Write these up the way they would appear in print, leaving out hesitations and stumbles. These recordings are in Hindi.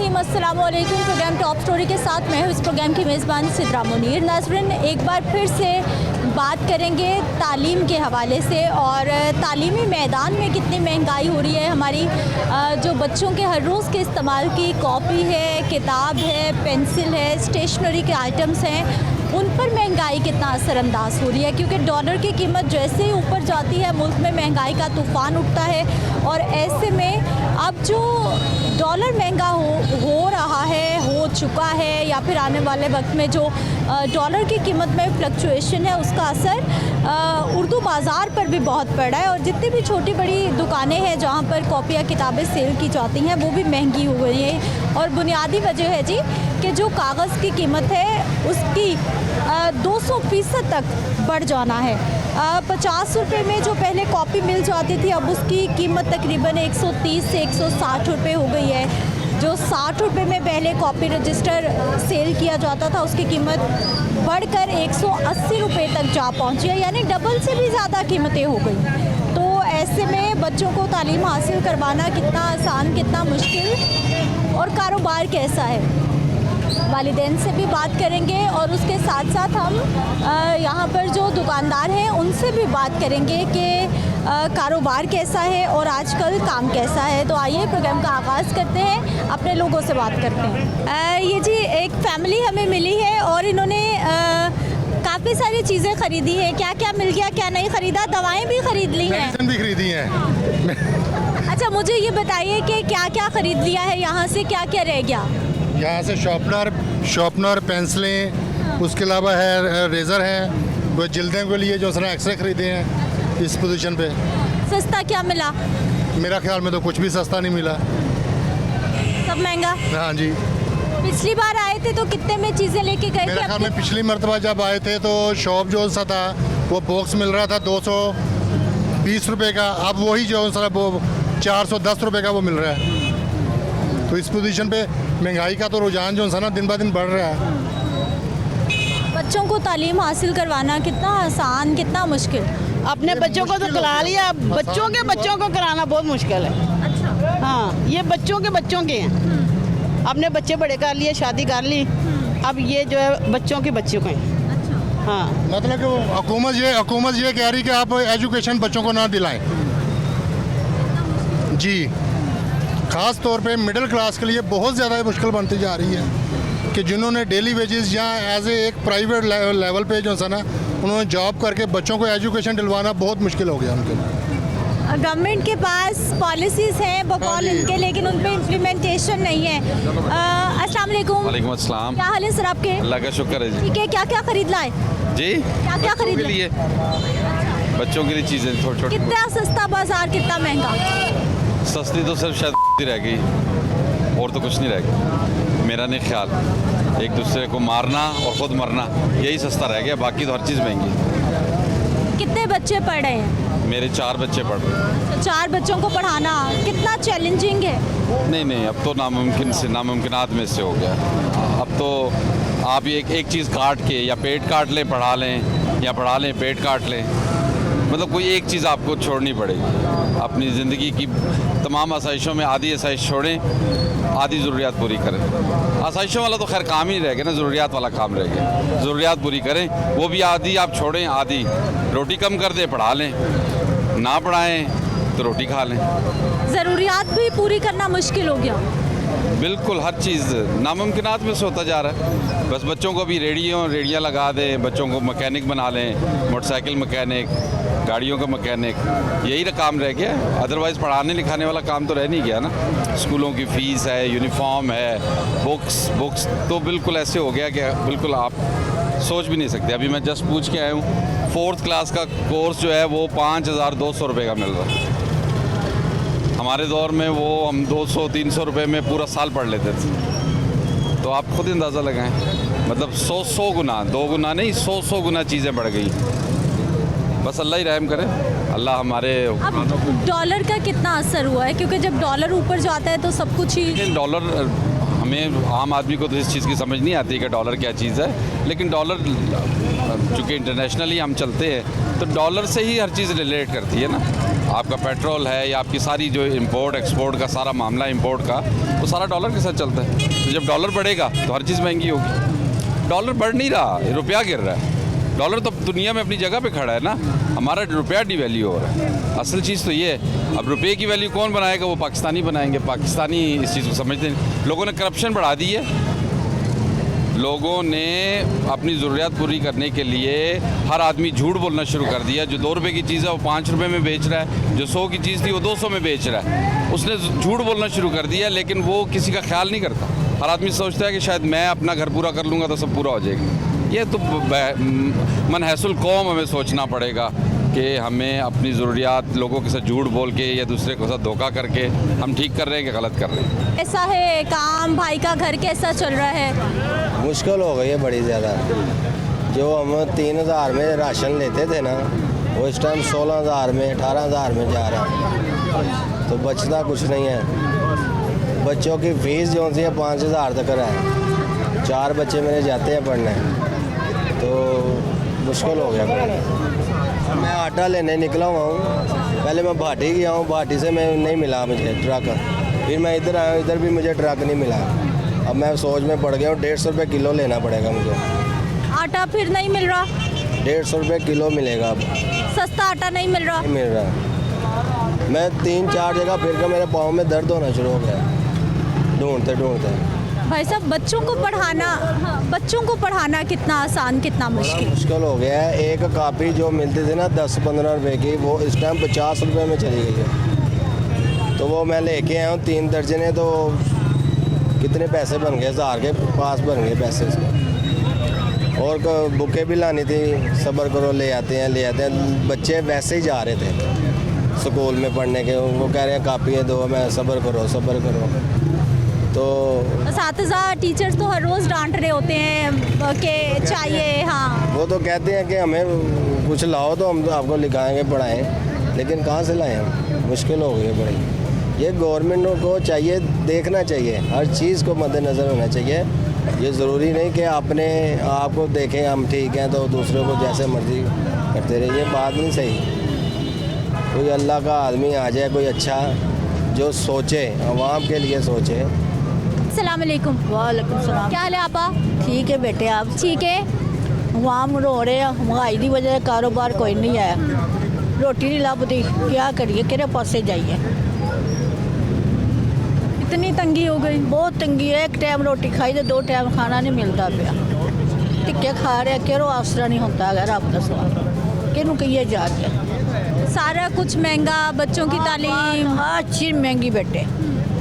रहीम, अस्सलाम वालेकुम। प्रोग्राम टॉप स्टोरी के साथ मैं हूँ इस प्रोग्राम की मेज़बान सिद्रा मुनीर। नाज़रीन, एक बार फिर से बात करेंगे तालीम के हवाले से और तालीमी मैदान में कितनी महंगाई हो रही है। हमारी जो बच्चों के हर रोज़ के इस्तेमाल की कॉपी है, किताब है, पेंसिल है, स्टेशनरी के आइटम्स हैं, उन पर महंगाई कितना असरअंदाज हो रही है, क्योंकि डॉलर की कीमत जैसे ही ऊपर जाती है मुल्क में महंगाई का तूफ़ान उठता है। और ऐसे में अब जो डॉलर महंगा हो रहा है, हो चुका है, या फिर आने वाले वक्त में जो डॉलर की कीमत में फ्लक्चुएशन है, उसका असर उर्दू बाज़ार पर भी बहुत पड़ा है। और जितनी भी छोटी बड़ी दुकानें हैं जहाँ पर कॉपियाँ किताबें सेल की जाती हैं, वो भी महंगी हो गई हैं। और बुनियादी वजह है जी कि जो कागज़ की कीमत है उसकी 200% तक बढ़ जाना है। 50 रुपये में जो पहले कॉपी मिल जाती थी, अब उसकी कीमत तकरीबन 130 से 160 रुपये हो गई है। जो 60 रुपये में पहले कॉपी रजिस्टर सेल किया जाता था, उसकी कीमत बढ़कर 180 रुपये तक जा पहुंची है, यानी डबल से भी ज़्यादा कीमतें हो गई। तो ऐसे में बच्चों को तालीम हासिल करवाना कितना आसान, कितना मुश्किल, और कारोबार कैसा है, वालिदैन से भी बात करेंगे। और उसके साथ साथ हम यहाँ पर जो दुकानदार हैं उनसे भी बात करेंगे कि कारोबार कैसा है और आजकल काम कैसा है। तो आइए प्रोग्राम का आगाज़ करते हैं, अपने लोगों से बात करते हैं। ये जी एक फैमिली हमें मिली है और इन्होंने काफ़ी सारी चीज़ें ख़रीदी हैं। क्या क्या मिल गया, क्या नहीं ख़रीदा? दवाएँ भी ख़रीद ली हैं? मेडिसिन भी खरीदी हैं। अच्छा, मुझे ये बताइए कि क्या क्या ख़रीद लिया है, यहाँ से क्या क्या रह गया? यहाँ से शॉर्पनर, पेंसिलें, उसके अलावा है रेज़र है, वो जिल्दें के लिए जो सर एक्सरे खरीदे हैं इस पोजीशन पे। सस्ता क्या मिला? मेरा ख्याल में तो कुछ भी सस्ता नहीं मिला, सब महंगा। हाँ जी। पिछली बार आए थे तो कितने में चीज़ें लेके गए थे? मेरे ख्याल में पिछली मरतबा जब आए थे तो शॉप जो सा था वो बॉक्स मिल रहा था 220 रुपये का, अब वही जो सर वो 410 रुपये का वो मिल रहा है। तो इस पोजीशन पे महंगाई का तो रुझान जो सा ना दिन ब दिन बढ़ रहा है। बच्चों को तालीम हासिल करवाना कितना आसान, कितना मुश्किल? अपने बच्चों को तो करा लिया, बच्चों को कराना बहुत मुश्किल है। अच्छा। हाँ, ये बच्चों के हैं। अपने बच्चे बड़े कर लिए, शादी कर ली, अब ये जो है बच्चों के हैं। अच्छा। हाँ, मतलब कि हुकूमत ये कह रही कि आप एजुकेशन बच्चों को ना दिलाएं जी। ख़ास तौर पे मिडिल क्लास के लिए बहुत ज़्यादा मुश्किल बनती जा रही है कि जिन्होंने डेली वेजेस या एज एक प्राइवेट लेवल पे जो है ना उन्होंने जॉब करके बच्चों को एजुकेशन दिलवाना बहुत मुश्किल हो गया उनके लिए। गवर्नमेंट के पास पॉलिसीज़ हैं बकौल इनके, लेकिन उन पर इम्प्लीमेंटेशन नहीं है। अस्सलाम वालेकुम। वालेकुम अस्सलाम। क्या हाल है सर आपके? अल्लाह का शुक्र है जी। ठीक है, क्या क्या खरीद लाए जी? क्या क्या खरीद के लिए, बच्चों के लिए चीज़ें थोड़ी छोटी। कितना सस्ता बाजार, कितना महंगा? सस्ती तो सिर्फ शायद रह गई, और तो कुछ नहीं रह गया मेरा नहीं ख्याल। एक दूसरे को मारना और ख़ुद मरना, यही सस्ता रह गया, बाकी तो हर चीज़ महंगी। कितने बच्चे पढ़ रहे हैं? मेरे 4 बच्चे पढ़ रहे हैं। तो 4 बच्चों को पढ़ाना कितना चैलेंजिंग है? नहीं, अब तो नामुमकिनात में से हो गया। अब तो आप एक चीज़ काट के या पेट काट लें पढ़ा लें, या पढ़ा लें पेट काट लें, मतलब कोई एक चीज़ आपको छोड़नी पड़ेगी। अपनी ज़िंदगी की तमाम आसाइशों में आधी आसाइश छोड़ें, आधी ज़रूरियात पूरी करें। आसाइशों वाला तो खैर काम ही रह गया ना, ज़रूरियात वाला काम रह गया। ज़रूरियात पूरी करें, वो भी आधी आप छोड़ें, आधी रोटी कम कर दें, पढ़ा लें, ना पढ़ाएं तो रोटी खा लें। ज़रूरियात भी पूरी करना मुश्किल हो गया। बिल्कुल, हर चीज़ नामुमकिनात में से होता जा रहा है। बस बच्चों को भी रेडियाँ लगा दें, बच्चों को मैकेनिक बना लें, मोटरसाइकिल मैकेनिक, गाड़ियों का मैकेनिक, यही काम रह गया। अदरवाइज़ पढ़ाने लिखाने वाला काम तो रह नहीं गया ना। स्कूलों की फ़ीस है, यूनिफॉर्म है, बुक्स तो बिल्कुल ऐसे हो गया कि बिल्कुल आप सोच भी नहीं सकते। अभी मैं जस्ट पूछ के आया हूँ, 4th क्लास का कोर्स जो है वो 5200 रुपये का मिल रहा है। हमारे दौर में वो हम 200-300 रुपये में पूरा साल पढ़ लेते थे। तो आप खुद अंदाज़ा लगाएं, मतलब 100 गुना, 2 गुना नहीं, 100 गुना चीज़ें बढ़ गई। बस अल्लाह ही रहम करे, अल्लाह हमारे। अब डॉलर का कितना असर हुआ है, क्योंकि जब डॉलर ऊपर जाता है तो सब कुछ ही। लेकिन डॉलर, हमें आम आदमी को तो इस चीज़ की समझ नहीं आती कि डॉलर क्या चीज़ है, लेकिन डॉलर चूँकि इंटरनेशनली हम चलते हैं तो डॉलर से ही हर चीज़ रिलेट करती है ना। आपका पेट्रोल है या आपकी सारी जो इंपोर्ट एक्सपोर्ट का सारा मामला इंपोर्ट का, वो सारा डॉलर के साथ चलता है। तो जब डॉलर बढ़ेगा तो हर चीज़ महंगी होगी। डॉलर बढ़ नहीं रहा, रुपया गिर रहा है। डॉलर तो दुनिया में अपनी जगह पे खड़ा है ना, हमारा रुपया डिवैल्यू हो रहा है। असल चीज़ तो ये है। अब रुपये की वैल्यू कौन बनाएगा? वो पाकिस्तानी बनाएंगे। पाकिस्तानी इस चीज़ को समझते नहीं। लोगों ने करप्शन बढ़ा दी है। लोगों ने अपनी ज़रूरियात पूरी करने के लिए हर आदमी झूठ बोलना शुरू कर दिया। जो 2 रुपये की चीज़ है वो 5 रुपये में बेच रहा है, जो 100 की चीज़ थी वो 200 में बेच रहा है। उसने झूठ बोलना शुरू कर दिया, लेकिन वो किसी का ख्याल नहीं करता। हर आदमी सोचता है कि शायद मैं अपना घर पूरा कर लूँगा तो सब पूरा हो जाएगा। ये तो मनहसुल कौम हमें सोचना पड़ेगा कि हमें अपनी ज़रूरियात लोगों के साथ झूठ बोल के या दूसरे के साथ धोखा करके हम ठीक कर रहे हैं कि गलत कर रहे हैं। ऐसा है काम, भाई का घर कैसा चल रहा है? मुश्किल हो गई है बड़ी ज़्यादा। जो हम 3000 में राशन लेते थे ना, वो इस टाइम 16000 में 18000 में जा रहा है। तो बचता कुछ नहीं है। बच्चों की फ़ीस जो होती है 5000 तक है। 4 बच्चे मेरे जाते हैं पढ़ने, तो मुश्किल हो गया। मैं आटा लेने निकला हुआ हूँ। पहले मैं भाटी गया हूँ, भाटी से मैं नहीं मिला मुझे ट्रक। फिर मैं इधर आया, इधर भी मुझे ट्रक नहीं मिला। अब मैं सोच में पड़ गया हूँ, 150 रुपये किलो लेना पड़ेगा मुझे। आटा फिर नहीं मिल रहा? 150 रुपये किलो मिलेगा अब। सस्ता आटा नहीं मिल रहा? नहीं मिल रहा। मैं 3-4 जगह फिर के मेरे पाँव में दर्द होना शुरू हो गया ढूंढते ढूंढते। भाई साहब, बच्चों को पढ़ाना कितना आसान, कितना मुश्किल? मुश्किल हो गया है। एक कापी जो मिलती थी ना 10-15 रुपए की, वो इस टाइम 50 रुपये में चली गई है। तो वो मैं लेके आया हूँ 3 दर्जने, तो कितने पैसे बन गए? 1000 के पास बन गए पैसे उसके। और बुकें भी लानी थी, सब्र करो ले आते हैं। बच्चे वैसे ही जा रहे थे स्कूल में पढ़ने के, वो कह रहे हैं कापियाँ दो, मैं सब्र करो। तो असातिज़ा टीचर्स तो हर रोज़ डांट रहे होते हैं कि चाहिए। हाँ, वो तो कहते हैं कि हमें कुछ लाओ तो हम आपको लिखाएंगे पढ़ाएं, लेकिन कहाँ से लाएं हम? मुश्किल हो गई है बड़ी। ये गवर्नमेंट को चाहिए, देखना चाहिए, हर चीज़ को मद्देनज़र होना चाहिए। ये ज़रूरी नहीं कि अपने आप को देखें हम ठीक हैं तो दूसरों को जैसे मर्जी करते रहिए। बात नहीं सही। कोई अल्लाह का आदमी आ जाए, कोई अच्छा जो सोचे, आवाम के लिए सोचे। अस्सलाम वालेकुम। वालेकुम सलाम। क्या हाल है आपा? ठीक है बेटे, आप? ठीक है। वाम रो रहे हैं, महंगाई की वजह से कारोबार कोई नहीं आया, रोटी नहीं लभदी, क्या करिए, किहड़े पासे जाइए? इतनी तंगी हो गई? बहुत तंगी है। एक टाइम रोटी खाई तो 2 टाइम खाना नहीं मिलता पिया। टिक्के खा रहे, किहड़ो आसरा नहीं होता है। रब का सवाल किनू कहिए जाके? सारा कुछ महंगा, बच्चों की तालीम हर चीज़ महंगी बेटे।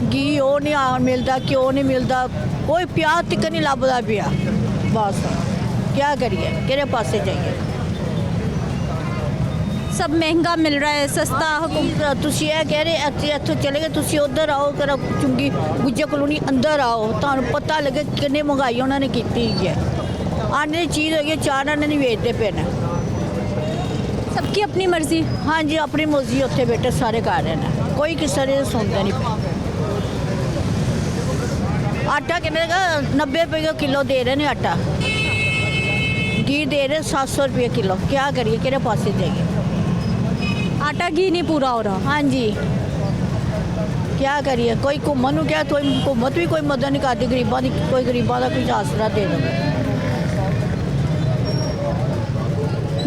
घी वो नहीं मिलता, क्यों नहीं मिलता, कोई प्याज तक नहीं लभदा पिया। बस क्या करिए, किहड़े पासे जाइए? सब महंगा मिल रहा है, सस्ता हुकूम। ਤੁਸੀਂ ਇਹ ਕਹਿ ਰਹੇ ਇੱਥੋਂ ਚਲੇ ਗਏ, ਤੁਸੀਂ ਉੱਧਰ ਆਓ ਕਰ ਚੁੰਗੀ ਗੁੱਜੇ ਕਲੋਨੀ ਅੰਦਰ ਆਓ, ਤੁਹਾਨੂੰ ਪਤਾ ਲੱਗੇ ਕਿੰਨੀ ਮਹਿੰਗਾਈ ਉਹਨਾਂ ਨੇ ਕੀਤੀ ਹੈ। ਆਨੇ ਦੀ ਚੀਜ਼ ਹੋਈ ਹੈ 4 ਆਨੇ ਨਹੀਂ ਵੇਚਦੇ ਪਏ ਨੇ। सबकी अपनी मर्जी। हाँ जी, अपनी मर्जी उत्थे बेटे सारे कर रहे हैं, कोई किसी ने सुनते नहीं। आटा कितने का? 90 रुपये किलो दे रहे हैं आटा। घी दे रहे 700 रुपये किलो। क्या करिए, किहड़े पासे जाइए? आटा घी नहीं पूरा हो रहा। हाँ जी, क्या करिए? कोई घूमन क्या, कोई हुकूमत भी कोई मदद नहीं करती गरीबों की, कोई गरीबों का कोई आसरा दे दे।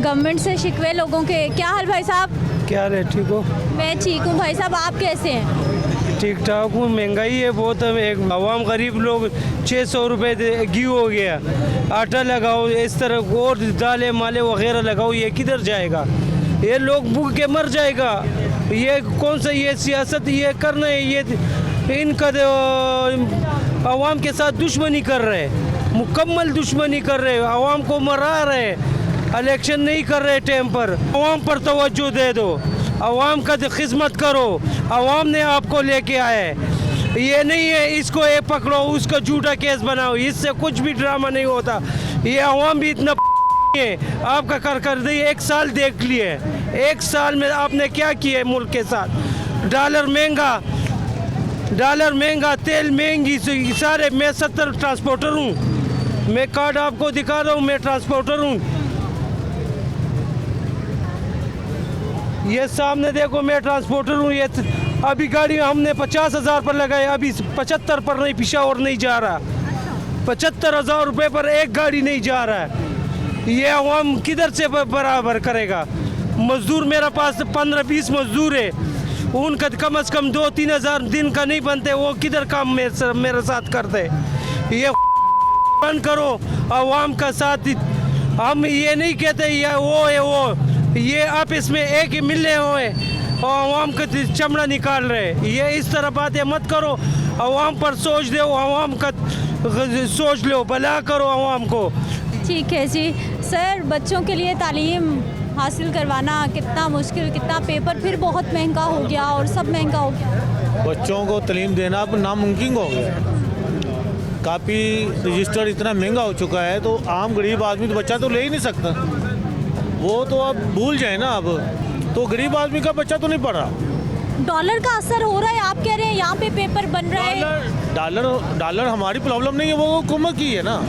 गवर्नमेंट से शिकवे लोगों के। क्या हाल भाई साहब? क्या हाल है? ठीक हो? मैं ठीक हूँ। भाई साहब, आप कैसे हैं? ठीक ठाक हूँ। महंगाई है बहुत। एक आवाम गरीब लोग 600 रुपये घी हो गया, आटा लगाओ, इस तरह और दालें माले वगैरह लगाओ, ये किधर जाएगा? ये लोग भूख के मर जाएगा। ये कौन सा ये सियासत ये करना है? ये इनका आवाम के साथ दुश्मनी कर रहे, मुकम्मल दुश्मनी कर रहे, आवाम को मरा रहे। इलेक्शन नहीं कर रहे टाइम पर। आवाम पर तवज्जो दे दो, आवाम का खिदमत करो। आवाम ने आपको लेके आए, ये नहीं है इसको ये पकड़ो उसका झूठा केस बनाओ, इससे कुछ भी ड्रामा नहीं होता। ये आवाम भी इतना है आपका कर दी। 1 साल देख लिए, 1 साल में आपने क्या किया मुल्क के साथ? डॉलर महंगा, तेल महंगी, सारे। मैं 70 ट्रांसपोर्टर हूँ, मैं कार्ड आपको दिखा रहा हूँ, मैं ट्रांसपोर्टर हूँ। ये सामने देखो, मैं ट्रांसपोर्टर हूँ। ये अभी गाड़ी हमने 50,000 पर लगाए, अभी 75 पर नहीं, पिशावर नहीं जा रहा। 75,000 रुपये पर एक गाड़ी नहीं जा रहा है। ये अवाम किधर से बराबर करेगा? मजदूर मेरे पास 15-20 मजदूर है, उनका कम से कम 2-3 हज़ार दिन का नहीं बनते, वो किधर काम मेरे साथ करते? ये बंद करो, अवाम का साथ। हम ये नहीं कहते ये वो है वो, ये आप इसमें एक ही मिलने हुए और अवाम का चमड़ा निकाल रहे। ये इस तरह बातें मत करो, अवाम पर सोच दो, अवाम का सोच लो, भला करो अवाम को। ठीक है जी। सर, बच्चों के लिए तालीम हासिल करवाना कितना मुश्किल, कितना पेपर फिर बहुत महंगा हो गया और सब महंगा हो गया। बच्चों को तालीम देना अब नामुमकिन हो गया। कापी रजिस्टर इतना महंगा हो चुका है, तो आम गरीब आदमी तो बच्चा तो ले ही नहीं सकता। वो तो अब भूल जाए ना, अब तो गरीब आदमी का बच्चा तो नहीं पढ़ रहा। डॉलर का असर हो रहा है, आप कह रहे हैं यहाँ पे पेपर बन रहा है। डॉलर हमारी प्रॉब्लम नहीं है, वो हुकूमत की है ना।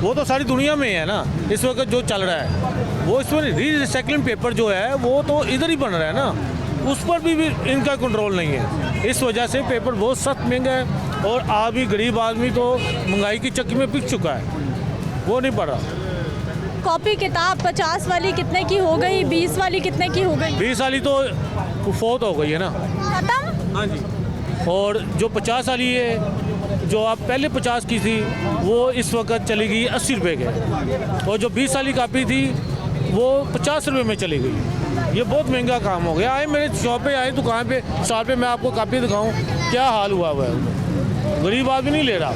वो तो सारी दुनिया में है ना इस वक्त जो चल रहा है। वो इसमें रीसाइक्लिंग पेपर जो है वो तो इधर ही बन रहा है ना, उस पर भी इनका कंट्रोल नहीं है। इस वजह से पेपर बहुत सख्त महंगा है और अभी गरीब आदमी तो महंगाई की चक्की में पिक चुका है, वो नहीं पढ़ रहा। कॉपी किताब 50 वाली कितने की हो गई, 20 वाली कितने की हो गई? 20 वाली तो फोत हो गई है ना। खत्म। हाँ जी। और जो 50 वाली है, जो आप पहले 50 की थी, वो इस वक्त चली गई 80 रुपये के, और जो 20 वाली कापी थी वो 50 रुपये में चली गई। ये बहुत महंगा काम हो गया। आए मेरे शॉप पे, आए दुकान पे, साल पे मैं आपको कापी दिखाऊं क्या हाल हुआ हुआ है। गरीब आदमी नहीं ले रहा,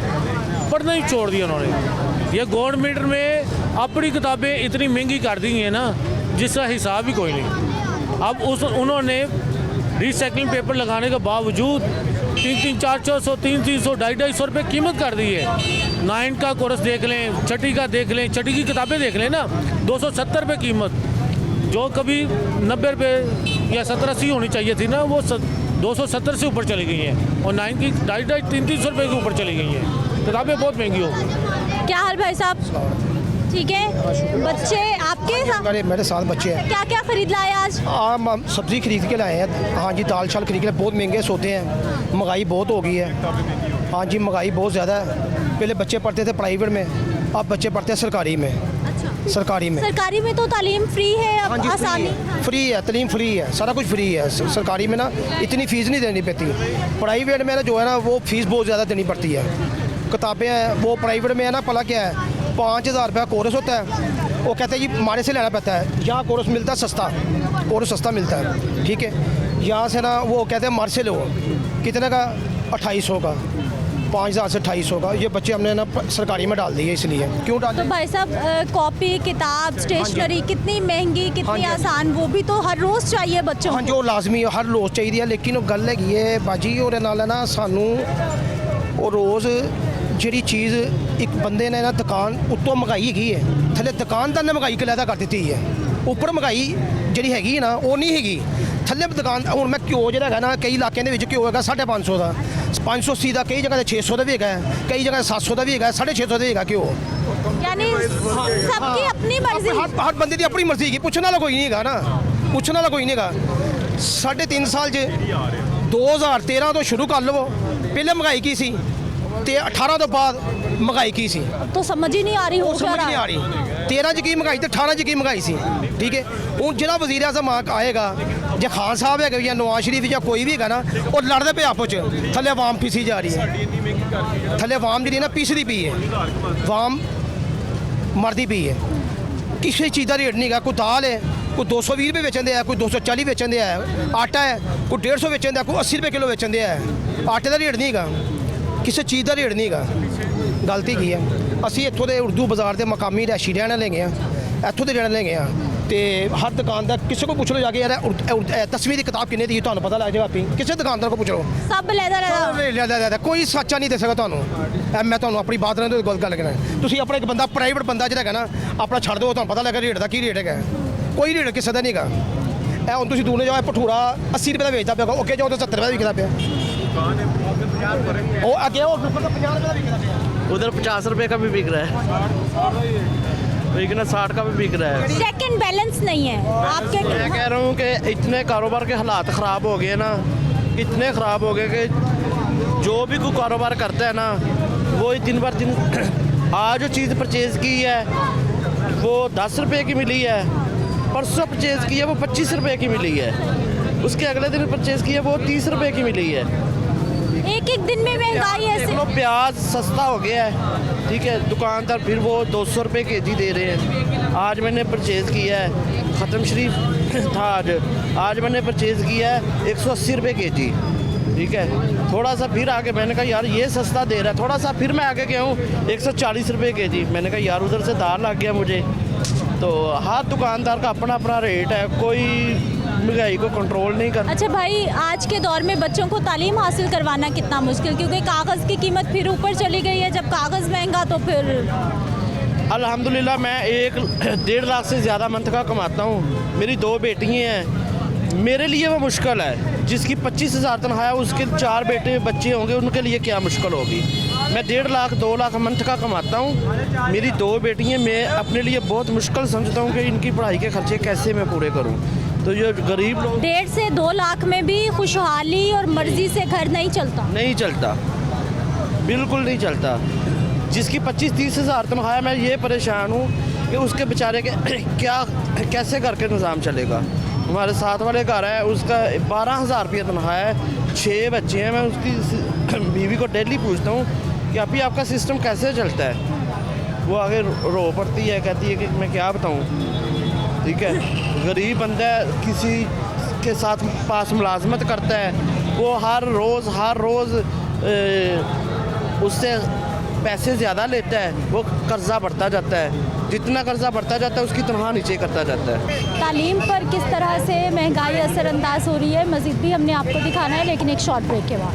पढ़ना ही छोड़ दिया उन्होंने। ये गवर्नमेंट में अपनी किताबें इतनी महंगी कर दी हैं ना, जिसका हिसाब ही कोई नहीं। अब उन्होंने रिसाइकलिंग पेपर लगाने के बावजूद 300, 400, 300, 250 रुपये कीमत कर दी है। 9 का कोर्स देख लें, छठी का देख लें, छठी की किताबें देख लें ना, 270 रुपये कीमत, जो कभी 90 रुपये या 70-80 होनी चाहिए थी ना, वो 270 से ऊपर चली गई हैं। और 9 की 250, 300 रुपये के ऊपर चली गई हैं। किताबें बहुत महंगी हो गई। क्या हाल भाई साहब? ठीक है। बच्चे आपके साथ? मेरे साथ बच्चे हैं। क्या क्या खरीद लाए आज? हम सब्ज़ी खरीद के लाए हैं। हाँ जी, दाल शाल खरीद के लाए। बहुत महंगे सोते हैं, महंगाई बहुत हो गई है। हाँ जी, महंगाई बहुत ज़्यादा है। पहले बच्चे पढ़ते थे प्राइवेट में, अब बच्चे पढ़ते हैं सरकारी में। अच्छा। सरकारी में। सरकारी में तो तालीम फ्री है, अब हाँ जी, आसानी। फ्री है, तालीम फ्री है, सारा कुछ फ्री है। सरकारी में ना इतनी फ़ीस नहीं देनी पड़ती। प्राइवेट में ना जो है ना वो फ़ीस बहुत ज़्यादा देनी पड़ती है। किताबें हैं वो प्राइवेट में है ना, भला क्या है, 5,000 रुपया कोर्स होता है। वो कहते हैं जी मारे से लेना पड़ता है। यहाँ कोर्स मिलता है सस्ता, कोर्स सस्ता मिलता है, ठीक है। यहाँ से ना वो कहते हैं मारे से लो, कितने का? 2800 का, 5,000 से 2800 का। ये बच्चे हमने ना सरकारी में डाल दिए। इसलिए क्यों डाल तो दिए? भाई साहब, कॉपी किताब स्टेशनरी कितनी महंगी, हाँ कितनी जी। आसान, वो भी तो हर रोज़ चाहिए बच्चों हाँ को। जो लाजमी हर रोज़ चाहिए, लेकिन वो गल हैगी है बाजी और नाल ना सानू वो रोज़ ਜਿਹੜੀ चीज़ एक बंदे ने ना दुकान उत्तों मंगाई हैगी है, थले दुकानदार ने मंगाई कलैदा कर दी है। उपर मंगाई जी हैगी ना वो नहीं हैगी, थले दुकान। हूँ मैं घ्यो जो है ना, कई इलाकों के घ्यो है 550 का, 580 का, कई जगह 600 का भी है, कई जगह 700 का भी है, 650 का भी है घ्यो। यानी सबकी अपनी मर्जी। हर बंदे की अपनी मर्जी की, पूछने वाला कोई नहीं है ना, पूछने वाला कोई नहीं है। 3.5 साल 2013 तो शुरू कर लो, पहले महंगाई की सी, 18 तो बाद महंगाई की सी, तो समझ ही नहीं आ रही, हो समझ नहीं आ रही। 13 की महंगाई तो 18 की महंगाई सी, ठीक है। हूँ जो वजीर आजम आएगा, जो खान साहब है या नवाज शरीफ या कोई भी है ना, और लड़ते पे आपस च, थले आवाम पिसी जा रही है, थले आवाम जी ना पिसदी पी है, आवाम मरदी पी है। किसी चीज़ का रेट नहीं है। कोई दाल है, कोई 220 रुपये बेचन दिया, कोई 240 बेचन दिया है। आटा है, कोई 150 बेचन दिया, कोई 80 रुपये किलो बेचन दिया है। आटे का रेट नहीं है, किसी चीज़ का रेट नहीं है। गलती की है, असी इतों के उर्दू बाजार के मकामी रैशी रहने लगे हैं, इतों के रहने लगे हैं। तो हर दुकानदार किसी को पूछ लो जाके, यार 10वीं की किताब किन्ने दी, तुम्हें पता लग जाएगा। आपी किसी दुकानदार को पूछ लो, सब लैदा कोई सच्चा नहीं दे सकता तुम्हें। मैं तुम्हें अपनी बात रहने गल करना, तुम अपना एक बंदा प्राइवेट बंदा जो है ना अपना छड़ दो, तुम्हें पता लगे रेट का की रेट है। कोई रेट किसी का नहीं गा। ए हम तुम दूने जाओ, भठूरा 80 रुपये का बेचता पे, ओके जाओ तो 70 रुपये बिकता पे, अगे 50 रुपये का बिकता पे, उधर 50 रुपये का भी बिक रहा है। बिकना 60 का भी बिक रहा है। चेक एंड बैलेंस नहीं है आपके। मैं कह रहा हूँ कि इतने कारोबार के हालात ख़राब हो गए ना, इतने ख़राब हो गए कि जो भी कोई कारोबार करता है ना, वो दिन भर दिन आज जो चीज़ परचेज़ की है वो 10 रुपये की मिली है, परसों परचेज़ की है वो 25 रुपये की मिली है, उसके अगले दिन परचेज़ की है वो 30 रुपये की मिली है। एक एक दिन में महंगाई ऐसे। देख लो, प्याज सस्ता हो गया है, ठीक है, दुकानदार फिर वो 200 रुपये केजी दे रहे हैं। आज मैंने परचेज़ किया है, ख़त्म शरीफ था आज मैंने परचेज़ किया है 180 रुपये केजी, ठीक है। थोड़ा सा फिर आगे मैंने कहा यार ये सस्ता दे रहा है, थोड़ा सा फिर मैं आगे गया हूँ 140 रुपये केजी, मैंने कहा यार उधर से दार लग गया मुझे। तो हर दुकानदार का अपना अपना रेट है, कोई महंगाई को कंट्रोल नहीं कर। अच्छा भाई, आज के दौर में बच्चों को तालीम हासिल करवाना कितना मुश्किल, क्योंकि कागज़ की कीमत फिर ऊपर चली गई है, जब कागज़ महंगा तो फिर। अल्हम्दुलिल्लाह मैं 1.5 लाख से ज़्यादा मंथ का कमाता हूँ, मेरी 2 बेटियाँ हैं, मेरे लिए वो मुश्किल है। जिसकी 25,000 तनख्वाह है उसके 4 बेटे बच्चे होंगे, उनके लिए क्या मुश्किल होगी। मैं 1.5 लाख 2 लाख मंथ का कमाता हूँ, मेरी 2 बेटियाँ, मैं अपने लिए बहुत मुश्किल समझता हूँ कि इनकी पढ़ाई के खर्चे कैसे मैं पूरे करूँ। तो ये गरीब लोग 1.5 से 2 लाख में भी खुशहाली और मर्जी से घर नहीं चलता। नहीं चलता, बिल्कुल नहीं चलता। जिसकी 25-30 हज़ार तनख्वाह है, मैं ये परेशान हूँ कि उसके बेचारे के क्या कैसे घर के निज़ाम चलेगा। हमारे साथ वाले घर है, उसका 12,000 रुपये तनख्वाह है, 6 बच्चे हैं। मैं उसकी बीवी को डेली पूछता हूँ कि अभी आपका सिस्टम कैसे चलता है। वो आगे रो पड़ती है, कहती है कि मैं क्या बताऊँ, ठीक है। गरीब बंदा किसी के साथ पास मुलाजमत करता है, वो हर रोज़ उससे पैसे ज़्यादा लेता है, वो कर्जा बढ़ता जाता है, जितना कर्जा बढ़ता जाता है उसकी तनख्वाह नीचे करता जाता है। तालीम पर किस तरह से महंगाई असरअंदाज हो रही है, मज़ीद भी हमने आपको दिखाना है, लेकिन एक शॉर्ट ब्रेक के बाद।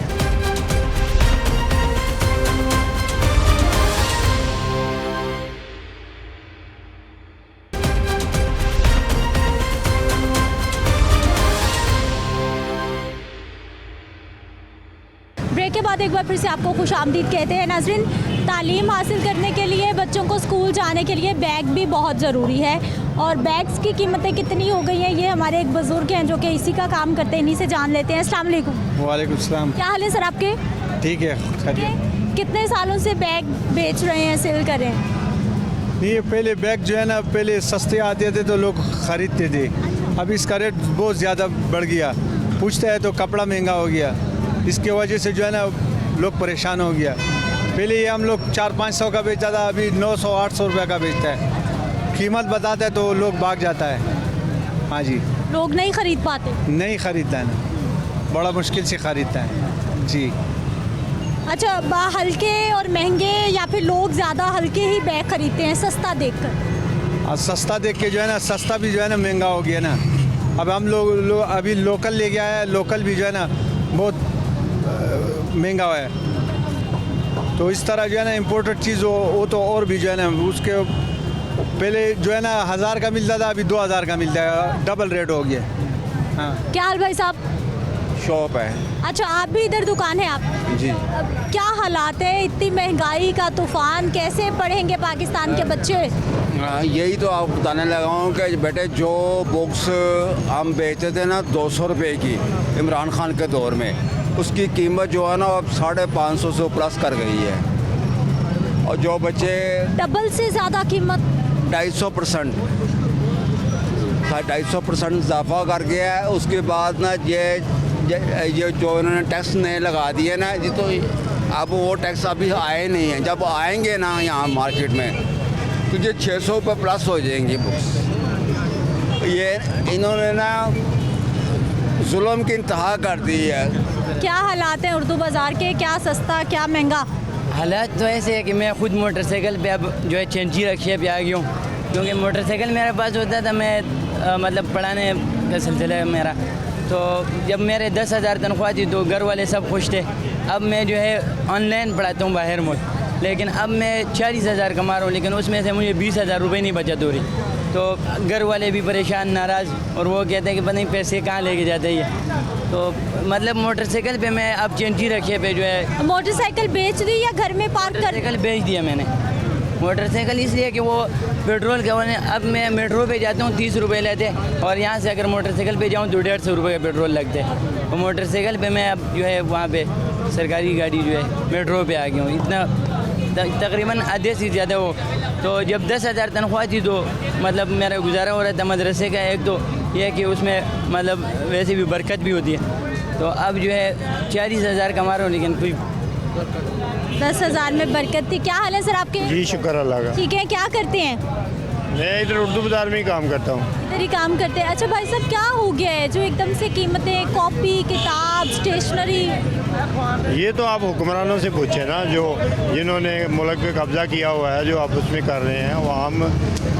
ब्रेक के बाद एक बार फिर से आपको खुशामदीद कहते हैं। नाज़रीन, तालीम हासिल करने के लिए बच्चों को स्कूल जाने के लिए बैग भी बहुत ज़रूरी है, और बैग्स की कीमतें कितनी हो गई हैं ये हमारे एक बुज़ुर्ग हैं जो कि इसी का काम करते हैं, इन्हीं से जान लेते हैं। अस्सलाम वालेकुम। वालेकुम सलाम। क्या हाल है सर आपके? ठीक है। कितने सालों से बैग बेच रहे हैं, सेल कर रहे हैं? ये पहले बैग जो है ना, पहले सस्ते आते थे तो लोग ख़रीदते थे, अब इसका रेट बहुत ज़्यादा बढ़ गया, पूछते हैं तो कपड़ा महंगा हो गया, इसके वजह से जो है ना लोग परेशान हो गया। पहले ये हम लोग 400-500 का बेचता था, अभी 900-800 रुपये का बेचता है। कीमत बताता है तो लोग भाग जाता है। हाँ जी, लोग नहीं ख़रीद पाते। नहीं ख़रीदता है ना, बड़ा मुश्किल से ख़रीदता है जी। अच्छा, हल्के और महंगे या फिर लोग ज़्यादा हल्के ही बैग खरीदते हैं सस्ता देखकर? और सस्ता देख के जो है ना, सस्ता भी जो है ना महंगा हो गया ना। अब हम लोग अभी लोकल ले गया है, लोकल भी जो है ना बहुत महंगा है। तो इस तरह जो है ना इम्पोर्टेड चीज़ वो तो और भी जो है ना, उसके पहले जो है ना 1000 का मिलता था, अभी 2000 का मिलता है, डबल रेट हो गया। हाँ। क्या हाल भाई साहब? शॉप है। अच्छा, आप भी इधर दुकान है आप? जी। अब क्या हालात है, इतनी महंगाई का तूफान, कैसे पढ़ेंगे पाकिस्तान के बच्चे? यही तो आप बताने लगा हूँ कि बेटे जो बुक्स हम बेचते थे ना 200 रुपये की इमरान खान के दौर में, उसकी कीमत जो है ना अब 550 से प्लस कर गई है, और जो बच्चे डबल से ज़्यादा कीमत। 250% इजाफा कर गया है। उसके बाद ना ये जो इन्होंने टैक्स नए लगा दिए ना जी, तो अब वो टैक्स अभी आए नहीं हैं, जब आएंगे ना यहाँ मार्केट में तो ये 600 रुपये प्लस हो जाएंगी बुक्स। ये इन्होंने ना जुल्म की इंतहा कर दी है। क्या हालात हैं उर्दू बाज़ार के, क्या सस्ता क्या महंगा? हालात तो ऐसे है कि मैं खुद मोटरसाइकिल पे अब जो है चेंजी रखिए पे आ गया हूँ, क्योंकि मोटरसाइकिल मेरे पास होता था, मैं मतलब पढ़ाने का सिलसिला है मेरा, तो जब मेरे 10,000 तनख्वाह थी तो घर वाले सब खुश थे। अब मैं जो है ऑनलाइन पढ़ाता हूँ बाहर मुल्क, लेकिन अब मैं 40,000 कमा रहा हूँ, लेकिन उसमें से मुझे 20,000 रुपये नहीं बचत हो रही। तो घर वाले भी परेशान, नाराज़, और वो कहते हैं कि पता नहीं पैसे कहाँ लेके जाते हैं। तो मतलब मोटरसाइकिल पे मैं अब चेंजी रखे पे जो है। मोटरसाइकिल बेच दी या घर में पार्क कर? मोटरसाइकिल बेच दिया मैंने। मोटरसाइकिल इसलिए कि वो पेट्रोल के वजह अब मैं मेट्रो पे जाता हूँ 30 रुपये लेते, और यहाँ से अगर मोटरसाइकिल पे जाऊँ तो 150 रुपये का पेट्रोल लगते हैं। तो मोटरसाइकिल पे मैं अब जो है वहाँ पे सरकारी गाड़ी जो है मेट्रो पे आ गया हूँ। इतना तकरीबन आधे से ज़्यादा हो। तो जब 10,000 तनख्वाह थी तो मतलब मेरा गुजारा हो रहा था मदरसे का। एक तो यह कि उसमें मतलब वैसे भी बरकत भी होती है। तो अब जो है 40,000 कमा रहा हूँ, लेकिन कोई 10,000 में बरकत थी। क्या हाल है सर आपके? जी शुक्र अल्लाह का। ठीक है, क्या करते हैं? मैं इधर उर्दू बाज़ार में ही काम करता हूँ। इधर ही काम करते हैं। अच्छा भाई साहब, क्या हो गया है जो एकदम से कीमतें, कॉपी, किताब, स्टेशनरी? ये तो आप हुक्मरानों से पूछे ना, जो जिन्होंने मुल्क पे कब्ज़ा किया हुआ है, जो आपस में कर रहे हैं। वो हम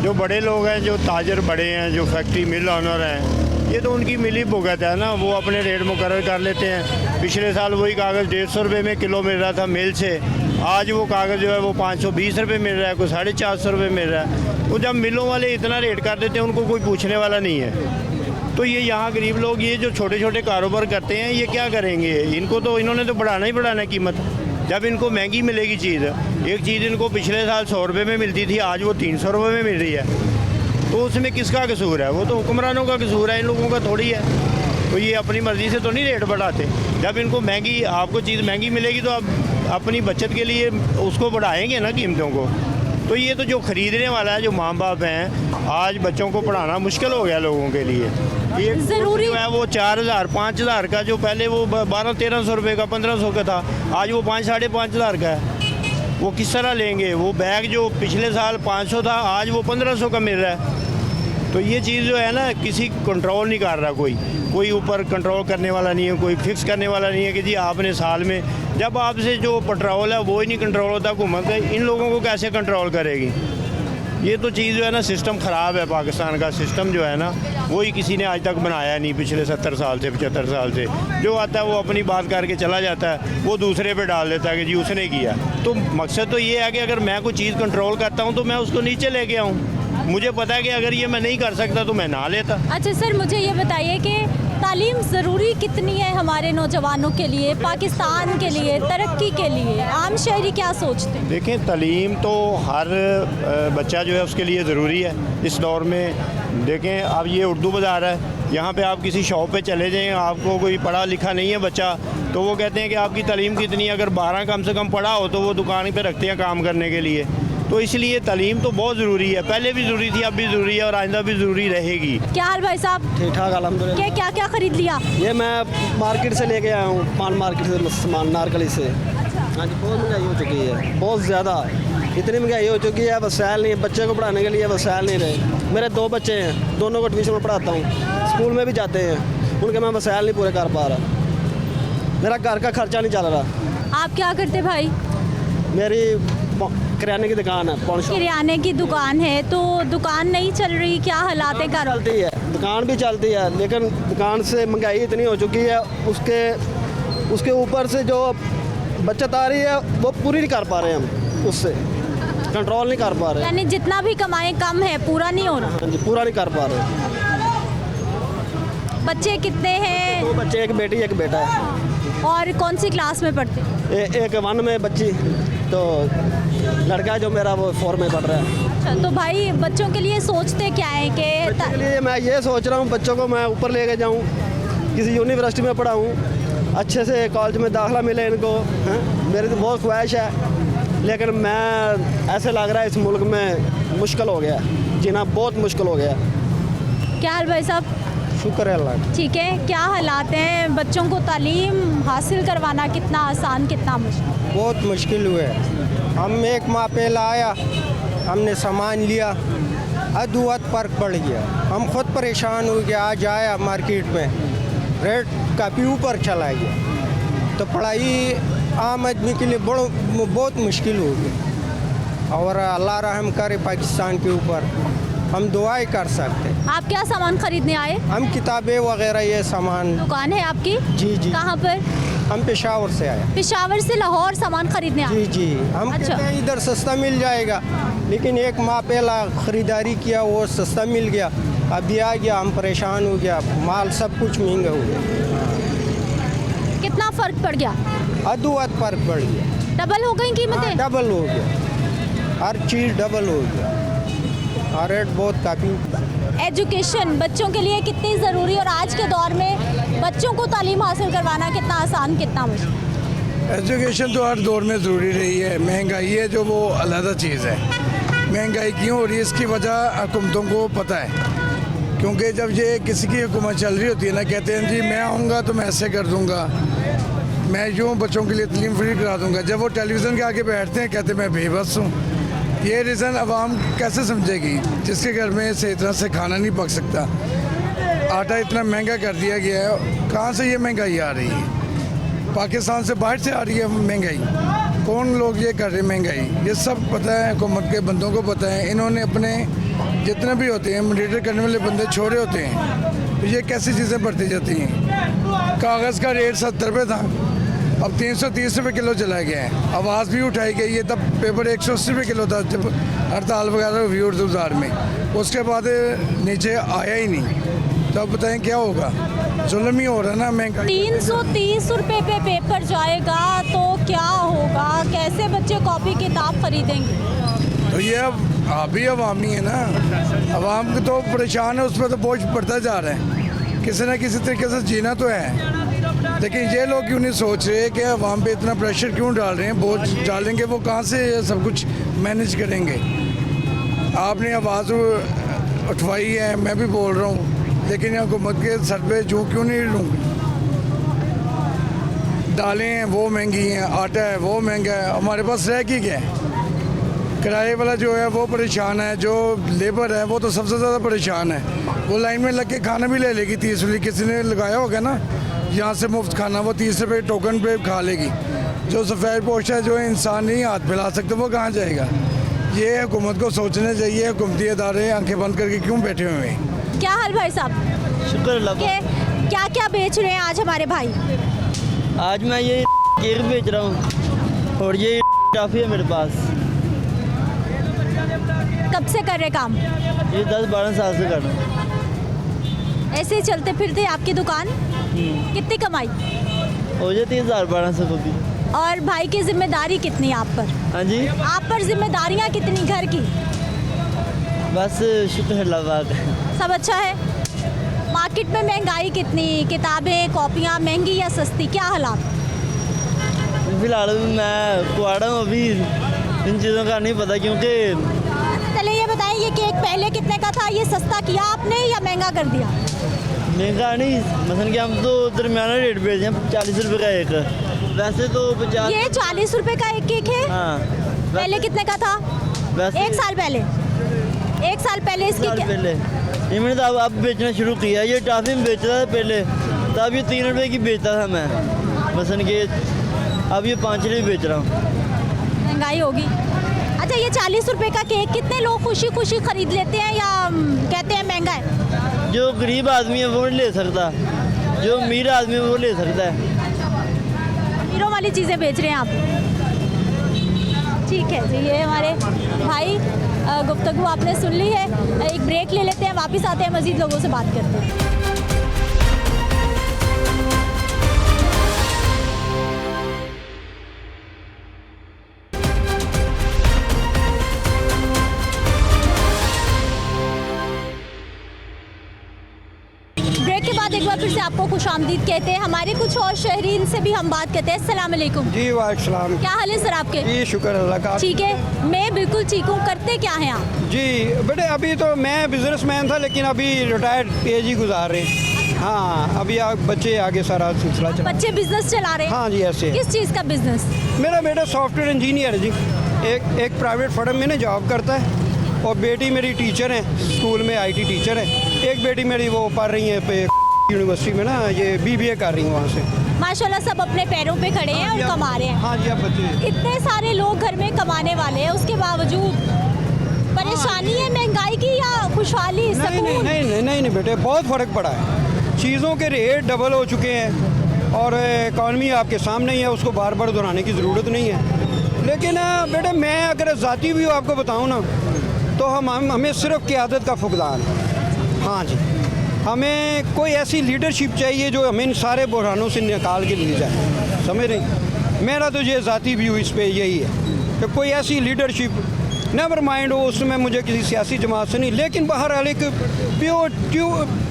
जो बड़े लोग हैं, जो ताजर बड़े हैं, जो फैक्ट्री मिल ऑनर हैं, ये तो उनकी मिली भुगत है ना। वो अपने रेट मुकर्रर कर लेते हैं। पिछले साल वही कागज़ 150 रुपये में किलो मिल रहा था मिल से, आज वो कागज़ जो है वो 520 रुपये मिल रहा है, कोई 450 रुपये मिल रहा है। तो जब मिलों वाले इतना रेट कर देते हैं, उनको कोई पूछने वाला नहीं है। तो ये यहाँ गरीब लोग, ये जो छोटे छोटे कारोबार करते हैं, ये क्या करेंगे? इन्होंने तो बढ़ाना ही बढ़ाना है कीमत। जब इनको महंगी मिलेगी चीज़, एक चीज़ इनको पिछले साल 100 रुपये में मिलती थी, आज वो 300 रुपये में मिल रही है। तो उसमें किसका कसूर है? वो तो हुक्मरानों का कसूर है, इन लोगों का थोड़ी है। तो ये अपनी मर्ज़ी से तो नहीं रेट बढ़ाते। जब इनको महंगी, आपको चीज़ महंगी मिलेगी तो आप अपनी बचत के लिए उसको बढ़ाएंगे ना कीमतों को। तो ये तो जो ख़रीदने वाला है, जो माँ बाप हैं, आज बच्चों को पढ़ाना मुश्किल हो गया लोगों के लिए। ये ज़रूरी है वो 4,000 5,000 का, जो पहले वो 1200-1300 रुपये का, 1500 का था, आज वो 5,000-5,500 का है। वो किस तरह लेंगे? वो बैग जो पिछले साल 500 था, आज वो 1500 का मिल रहा है। तो ये चीज़ जो है ना, किसी कंट्रोल नहीं कर रहा कोई ऊपर कंट्रोल करने वाला नहीं है, कोई फिक्स करने वाला नहीं है कि जी आपने साल में, जब आपसे जो पेट्रोल है वो ही नहीं कंट्रोल होता, हुकूमत इन लोगों को कैसे कंट्रोल करेगी? ये तो चीज़ जो है ना, सिस्टम ख़राब है। पाकिस्तान का सिस्टम जो है ना, वही किसी ने आज तक बनाया नहीं पिछले 70 साल से, 75 साल से। जो आता है वो अपनी बात करके चला जाता है, वो दूसरे पे डाल देता है कि जी उसने किया। तो मकसद तो ये है कि अगर मैं कोई चीज़ कंट्रोल करता हूँ तो मैं उसको नीचे लेके आऊँ। मुझे पता है कि अगर ये मैं नहीं कर सकता तो मैं ना लेता। अच्छा सर, मुझे ये बताइए कि तालीम ज़रूरी कितनी है हमारे नौजवानों के लिए, पाकिस्तान के लिए, तरक्की के लिए? आम शहरी क्या सोचते हैं? देखें, तालीम तो हर बच्चा जो है उसके लिए ज़रूरी है इस दौर में। देखें, अब ये उर्दू बाज़ार है, यहाँ पे आप किसी शॉप पे चले जाएं, आपको कोई पढ़ा लिखा नहीं है बच्चा, तो वो कहते हैं कि आपकी तालीम कितनी है? अगर 12 कम से कम पढ़ा हो तो वो दुकान पे रखते हैं काम करने के लिए। तो इसलिए तालीम तो बहुत ज़रूरी है, पहले भी ज़रूरी थी, अब भी ज़रूरी है और आइंदा भी ज़रूरी रहेगी। क्या हाल भाई साहब? ठीक ठाक अल्हम्दुलिल्लाह। क्या क्या खरीद लिया? ये मैं मार्केट से लेके आया हूँ, पान मार्केट से सामान, नारकली से। हाँ जी, बहुत महंगाई हो चुकी है, बहुत ज़्यादा। इतनी महंगाई हो चुकी है, वसाइल नहीं, बच्चे को पढ़ाने के लिए वसाइल नहीं रहे। मेरे 2 बच्चे हैं, दोनों को ट्यूशन में पढ़ाता हूँ, स्कूल में भी जाते हैं, उनके मैं वसाइल नहीं पूरे कर पा रहा। मेरा घर का खर्चा नहीं चल रहा। आप क्या करते भाई? मेरी किराने की दुकान है, किराने की दुकान है, तो दुकान नहीं चल रही, क्या हालात है? चलती है, दुकान भी चलती है, लेकिन दुकान से महंगाई इतनी हो चुकी है, उसके ऊपर से जो बचत आ रही है वो पूरी नहीं कर पा रहे हम, उससे कंट्रोल नहीं कर पा रहे। यानी जितना भी कमाए कम है, पूरा नहीं हो रहा? हाँ जी, पूरा नहीं कर पा रहे। बच्चे कितने हैं? 2 बच्चे, एक बेटी एक बेटा है। और कौन सी क्लास में पढ़ते हैं? एक 1 में बच्ची, तो लड़का जो मेरा वो 4 में पढ़ रहा है। अच्छा, तो भाई बच्चों के लिए सोचते क्या है कि बच्चों के लिए मैं ये सोच रहा हूँ, बच्चों को मैं ऊपर लेके जाऊँ, किसी यूनिवर्सिटी में पढ़ाऊँ, अच्छे से कॉलेज में दाखिला मिले इनको। मेरी तो बहुत ख्वाहिश है, लेकिन मैं ऐसे लग रहा है इस मुल्क में मुश्किल हो गया, जीना बहुत मुश्किल हो गया। क्या हाल भाई साहब? शुक्र है अल्लाह। ठीक है, क्या हालात हैं? बच्चों को तालीम हासिल करवाना कितना आसान, कितना मुश्किल? बहुत मुश्किल हुए। हम एक माह पहले आया, हमने सामान लिया, अदुअत फर्क पड़ गया, हम खुद परेशान हो गया। आज आया मार्केट में, रेट काफ़ी ऊपर चला गया, तो पढ़ाई आम आदमी के लिए बहुत मुश्किल हो गई। और अल्लाह रहम करे पाकिस्तान के ऊपर, हम दुआएं कर सकते। आप क्या सामान खरीदने आए? हम किताबें वगैरह ये सामान। दुकान है आपकी? जी जी। कहाँ पर? हम पेशावर से आए। पेशावर से लाहौर सामान खरीदने आए? जी जी। हम अच्छा। कहते हैं इधर सस्ता मिल जाएगा, लेकिन एक माह पहला ख़रीदारी किया, वो सस्ता मिल गया, अभी आ गया, हम परेशान हो गया, माल सब कुछ महंगा हो गया। कितना फ़र्क पड़ गया? अदुअत फर्क पड़ गया, डबल हो गई कीमतें? डबल हो गया। हर चीज़ डबल हो गया और रेट बहुत काफ़ी। एजुकेशन बच्चों के लिए कितनी ज़रूरी और आज के दौर में बच्चों को तालीम हासिल करवाना कितना आसान कितना मुश्किल? एजुकेशन तो हर दौर में ज़रूरी रही है। महंगाई है जो वो अलग चीज़ है। महंगाई क्यों हो रही है इसकी वजह हुकूमतों को पता है, क्योंकि जब ये किसी की हुकूमत चल रही होती है ना, कहते हैं जी मैं आऊँगा तो मैं ऐसे कर दूँगा, मैं यूँ बच्चों के लिए तालीम फ्री करा दूँगा। जब वो टेलीविज़न के आगे बैठते हैं कहते मैं बेबस हूँ। ये रीज़न आवाम कैसे समझेगी जिसके घर में सही तरह से खाना नहीं पक सकता? आटा इतना महंगा कर दिया गया है, कहाँ से ये महंगाई आ रही है? पाकिस्तान से बाहर से आ रही है महंगाई। कौन लोग ये कर रहे हैं महंगाई? ये सब पता है, हुकूमत के बंदों को पता है। इन्होंने अपने जितने भी होते हैं मॉनिटर करने वाले बंदे छोड़े होते हैं, तो ये कैसी चीज़ें बढ़ती जाती हैं। कागज़ का रेट 70 रुपये था, अब 330 रुपये किलो चला गया है। आवाज़ भी उठाई गई है, तब पेपर 180 रुपये किलो था जब हड़ताल वगैरह हुई उर्दूदार में, उसके बाद नीचे आया ही नहीं। तो अब बताएं क्या होगा? जुल्म ही हो रहा है ना महंगाई। 330 रुपये पे पेपर जाएगा तो क्या होगा? कैसे बच्चे कॉपी किताब खरीदेंगे? तो ये अब आप भी अवामी है ना, अवाम को तो परेशान है, उस पर तो बोझ बढ़ता जा रहा है। किसी न किसी तरीके से जीना तो है, लेकिन ये लोग क्यों नहीं सोच रहे कि अवाम पे इतना प्रेशर क्यों डाल रहे हैं? बोझ डालेंगे वो कहाँ से सब कुछ मैनेज करेंगे? आपने आवाज़ उठवाई है, मैं भी बोल रहा हूँ, लेकिन हुकूमत के सर पे जो क्यों नहीं लूँगी? दालें हैं वो महंगी हैं, आटा है वो महंगा है, हमारे पास रह की क्या है? किराए वाला जो है वो परेशान है, जो लेबर है वो तो सबसे ज़्यादा परेशान है। वो लाइन में लग के खाना भी ले लेगी 30 रुपये, किसी ने लगाया होगा ना यहाँ से मुफ्त खाना, वो 30 रुपये टोकन पे खा लेगी। जो सफ़ेद पोश है, जो इंसान नहीं हाथ फैला सकते, वो कहाँ जाएगा? ये हुकूमत को सोचना चाहिए। हुकूमती अदारे आंखें बंद करके क्यों बैठे हुए हैं? क्या हाल भाई साहब? शुक्र अल्लाह का। क्या क्या बेच रहे हैं आज हमारे भाई? आज मैं ये केक बेच रहा हूँ और ये काफ़ी है मेरे पास। कब से कर रहे काम? ये 10-12 साल से कर रहा हूँ। ऐसे ही चलते फिरते आपकी दुकान? कितनी कमाई हो जाती है 1000-1200 को भी। और भाई की जिम्मेदारी कितनी आप पर? हाँ जी, आप पर जिम्मेदारियाँ कितनी घर की? बस शुक्र अल्लाह का। सब अच्छा है? मार्केट में महंगाई कितनी? किताबें कॉपियाँ महंगी या सस्ती, क्या हालात? फिलहाल मैं कुआड़ा हूँ, अभी इन चीज़ों का नहीं पता, क्योंकि चले ये बताएं, ये केक पहले कितने का था? ये सस्ता किया आपने या महंगा कर दिया? महंगा नहीं, मसलन कि हम तो दरमियाना रेट बेच रहे हैं, 40 रुपये का एक। वैसे तो 50। ये 40 रुपये का एक केक है? हाँ। पहले कितने का था? वैसे 1 साल पहले? 1 साल पहले इसकी क्या? पहले ये मैंने तो अब बेचना शुरू किया। ये टॉफी में बेचता था पहले, तब ये 3 रुपये की बेचता था मैं, मसलन कि अब ये 5 रुपये बेच रहा हूँ। महंगाई होगी। अच्छा, ये 40 रुपये का केक कितने लोग खुशी खुशी खरीद लेते हैं या कहते हैं महंगा है? जो गरीब आदमी है वो नहीं ले सकता, जो अमीर आदमी है वो ले सकता है। अमीरों वाली चीज़ें बेच रहे हैं आप? ठीक है जी, ये हमारे भाई गुफ्तगू आपने सुन ली है। एक ब्रेक ले लेते हैं, वापस आते हैं, मज़ीद लोगों से बात करते हैं। के बाद एक बार फिर से आपको खुशामदीद कहते हैं। हमारे कुछ और शहरीन से भी हम बात करते हैं। अस्सलाम वालेकुम। जी वालेकुम। क्या हाल है सर आपके? जी शुक्र अल्लाह का। ठीक है, मैं बिल्कुल ठीक हूँ। करते क्या हैं आप? जी बेटे, अभी तो मैं बिजनेसमैन था, लेकिन अभी रिटायर्ड एज ही गुजार रहे हैं। हाँ, अभी बच्चे आगे सारा सिलसिला चला। बच्चे बिजनेस चला रहे हैं? हाँ जी, ऐसे। किस चीज़ का बिजनेस? मेरा बेटा सॉफ्टवेयर इंजीनियर है जी, एक प्राइवेट फर्म में ना जॉब करता है, और बेटी मेरी टीचर है, स्कूल में IT टीचर है। एक बेटी मेरी वो पढ़ रही है पे यूनिवर्सिटी में ना, ये BBA कर रही हूँ वहाँ से। माशाल्लाह सब अपने पैरों पे खड़े हैं और कमा रहे हैं। हाँ जी, अब बच्चे इतने सारे लोग घर में कमाने वाले हैं, उसके बावजूद परेशानी है महंगाई की या खुशहाली? नहीं बेटे, बहुत फ़र्क पड़ा है। चीज़ों के रेट डबल हो चुके हैं और इकॉनमी आपके सामने ही है, उसको बार बार दोहराने की ज़रूरत नहीं है। लेकिन बेटे, मैं अगर ज़ाती व्यू आपको बताऊँ ना, तो हमें सिर्फ क़यादत का फुकदान है। हाँ जी, हमें कोई ऐसी लीडरशिप चाहिए जो हमें इन सारे बहरानों से निकाल के ले जाए, समझ रहे? मेरा तो ये ज़ाती व्यू इस पे यही है कि कोई ऐसी लीडरशिप नेवर माइंड हो उसमें मुझे किसी सियासी जमात से नहीं, लेकिन बहरहाल एक प्योर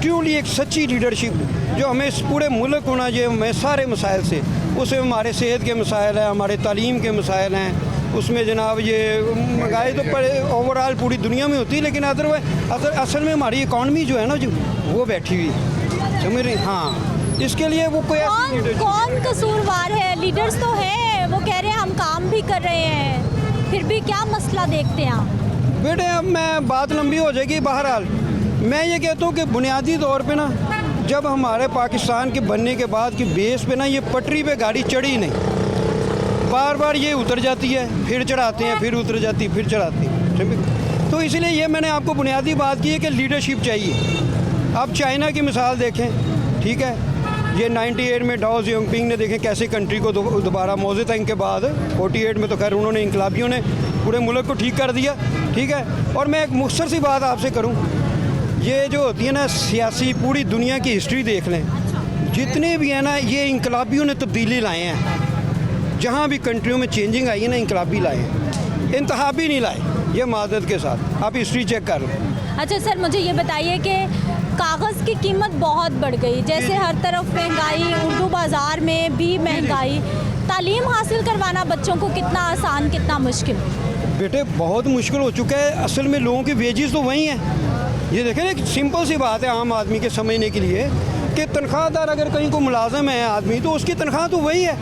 ट्रूली एक सच्ची लीडरशिप जो हमें इस पूरे मुल्क होना चाहिए, हमें सारे मसाइल से, उसमें हमारे सेहत के मसाइल हैं, हमारे तालीम के मसाइल हैं, उसमें जनाब ये महंगाई तो ओवरऑल पूरी दुनिया में होती है, लेकिन अदरवाइज असल में हमारी इकॉनमी जो है ना जो वो बैठी हुई समझ रही। हाँ, इसके लिए वो कोई कौन कसूरवार है? लीडर्स तो हैं, वो कह रहे हैं हम काम भी कर रहे हैं, फिर भी क्या मसला देखते हैं आप? बेटे अब मैं बात लंबी हो जाएगी। बहरहाल मैं ये कहता हूँ कि बुनियादी तौर पे ना जब हमारे पाकिस्तान के बनने के बाद की बेस पे ना ये पटरी पे गाड़ी चढ़ी नहीं, बार बार ये उतर जाती है, फिर चढ़ाते हैं, फिर उतर जाती है, फिर चढ़ाती है, ठीक है। तो इसलिए ये मैंने आपको बुनियादी बात की है कि लीडरशिप चाहिए। आप चाइना की मिसाल देखें, ठीक है, ये 98 में डाओ जियांगपिंग ने देखें कैसे कंट्री को दोबारा मौजे तंग के बाद 48 में तो खैर उन्होंने इनकलाबियों ने पूरे मुल्क को ठीक कर दिया, ठीक है। और मैं एक मुख्तसर सी बात आपसे करूं, ये जो होती है ना सियासी पूरी दुनिया की हिस्ट्री देख लें, जितने भी हैं ना ये इनकलाबियों ने तब्दीली लाए हैं, जहाँ भी कंट्रियों में चेंजिंग आई है ना इनकलाबी लाए हैं, इंतहाबी नहीं लाए, ये मादत के साथ आप हिस्ट्री चेक कर लो। अच्छा सर, मुझे ये बताइए कि कागज़ की कीमत बहुत बढ़ गई, जैसे हर तरफ महंगाई, उर्दू बाज़ार में भी महंगाई, तालीम हासिल करवाना बच्चों को कितना आसान कितना मुश्किल? बेटे बहुत मुश्किल हो चुका है। असल में लोगों की वेजेस तो वही हैं। ये देखें ना, एक सिंपल सी बात है आम आदमी के समझने के लिए कि तनख्वाहदार अगर कहीं को मुलाजिम है आदमी तो उसकी तनख्वाह तो वही है,